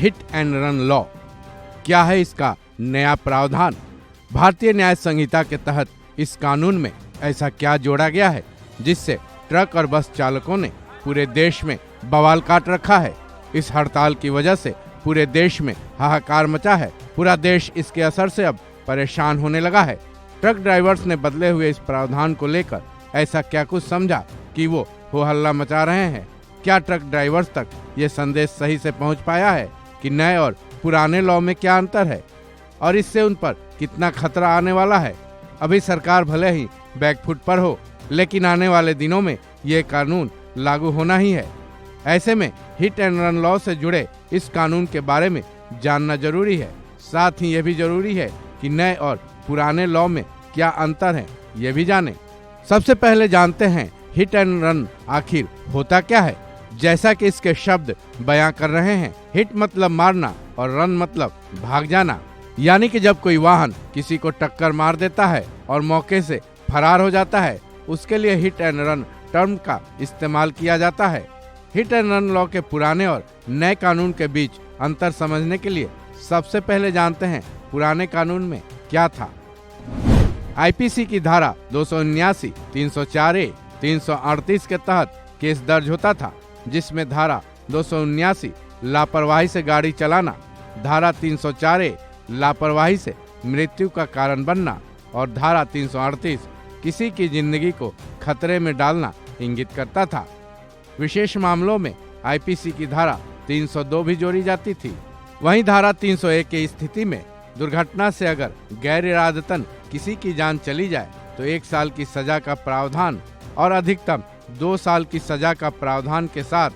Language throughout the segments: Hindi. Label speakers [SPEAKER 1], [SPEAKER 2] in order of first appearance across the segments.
[SPEAKER 1] Hit and run law. क्या है इसका नया प्रावधान? भारतीय न्याय संहिता के तहत इस कानून में ऐसा क्या जोड़ा गया है जिससे ट्रक और बस चालकों ने पूरे देश में बवाल काट रखा है? इस हड़ताल की वजह से पूरे देश में हाहाकार मचा है। पूरा देश इसके असर से अब परेशान होने लगा है। ट्रक ड्राइवर्स ने बदले हुए इस प्रावधान को लेकर ऐसा क्या कुछ समझा कि वो हो हल्ला मचा रहे हैं? क्या ट्रक ड्राइवर्स तक ये संदेश सही से पहुंच पाया है कि नए और पुराने लॉ में क्या अंतर है और इससे उन पर कितना खतरा आने वाला है? अभी सरकार भले ही बैकफुट पर हो, लेकिन आने वाले दिनों में ये कानून लागू होना ही है। ऐसे में हिट एंड रन लॉ से जुड़े इस कानून के बारे में जानना जरूरी है। साथ ही ये भी जरूरी है कि नए और पुराने लॉ में क्या अंतर है, ये भी जानें। सबसे पहले जानते हैं हिट एंड रन आखिर होता क्या है। जैसा कि इसके शब्द बयां कर रहे हैं, हिट मतलब मारना और रन मतलब भाग जाना। यानी कि जब कोई वाहन किसी को टक्कर मार देता है और मौके से फरार हो जाता है, उसके लिए हिट एंड रन टर्म का इस्तेमाल किया जाता है। हिट एंड रन लॉ के पुराने और नए कानून के बीच अंतर समझने के लिए सबसे पहले जानते हैं पुराने कानून में क्या था। आईपीसी की धारा 279, 304A, 338 के तहत केस दर्ज होता था, जिसमें धारा 279 लापरवाही से गाड़ी चलाना, धारा 304A लापरवाही से मृत्यु का कारण बनना और धारा 338 किसी की जिंदगी को खतरे में डालना इंगित करता था। विशेष मामलों में आईपीसी की धारा 302 भी जोड़ी जाती थी। वहीं धारा 301 की स्थिति में दुर्घटना से अगर गैर इरादतन किसी की जान चली जाए तो 1 साल की सजा का प्रावधान और अधिकतम 2 साल की सजा का प्रावधान के साथ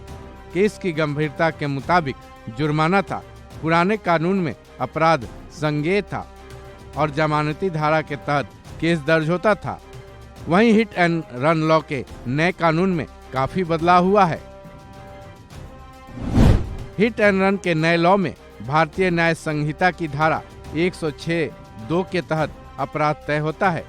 [SPEAKER 1] केस की गंभीरता के मुताबिक जुर्माना था। पुराने कानून में अपराध संज्ञेय था और जमानती धारा के तहत केस दर्ज होता था। वहीं हिट एंड रन लॉ के नए कानून में काफी बदलाव हुआ है। हिट एंड रन के नए लॉ में भारतीय न्याय संहिता की धारा 106(2) के तहत अपराध तय होता है।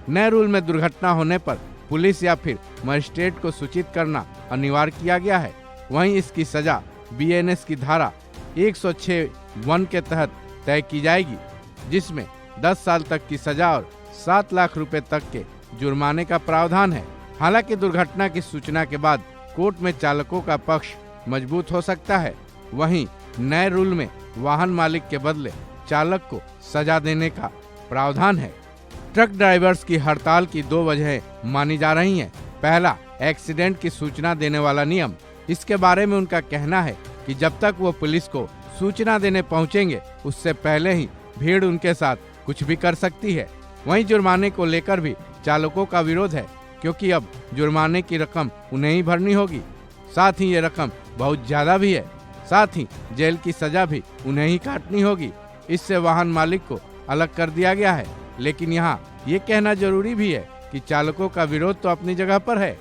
[SPEAKER 1] नए रूल में दुर्घटना होने पर पुलिस या फिर मजिस्ट्रेट को सूचित करना अनिवार्य किया गया है। वहीं इसकी सजा बीएनएस की धारा 106(1) के तहत तय की जाएगी, जिसमें 10 साल तक की सजा और 7 लाख रुपए तक के जुर्माने का प्रावधान है। हालांकि दुर्घटना की सूचना के बाद कोर्ट में चालकों का पक्ष मजबूत हो सकता है। वहीं नए रूल में वाहन मालिक के बदले चालक को सजा देने का प्रावधान है। ट्रक ड्राइवर्स की हड़ताल की 2 वजहें मानी जा रही हैं। पहला, एक्सीडेंट की सूचना देने वाला नियम। इसके बारे में उनका कहना है कि जब तक वो पुलिस को सूचना देने पहुंचेंगे, उससे पहले ही भीड़ उनके साथ कुछ भी कर सकती है। वहीं जुर्माने को लेकर भी चालकों का विरोध है, क्योंकि अब जुर्माने की रकम उन्हें ही भरनी होगी। साथ ही ये रकम बहुत ज्यादा भी है। साथ ही जेल की सजा भी उन्हें ही काटनी होगी। इससे वाहन मालिक को अलग कर दिया गया है। लेकिन यहाँ ये कहना जरूरी भी है कि चालकों का विरोध तो अपनी जगह पर है,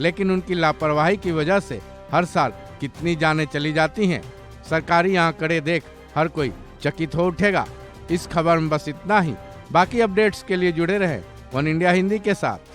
[SPEAKER 1] लेकिन उनकी लापरवाही की वजह से हर साल कितनी जानें चली जाती हैं, सरकारी आंकड़े देख हर कोई चकित हो उठेगा। इस खबर में बस इतना ही। बाकी अपडेट्स के लिए जुड़े रहें वन इंडिया हिंदी के साथ।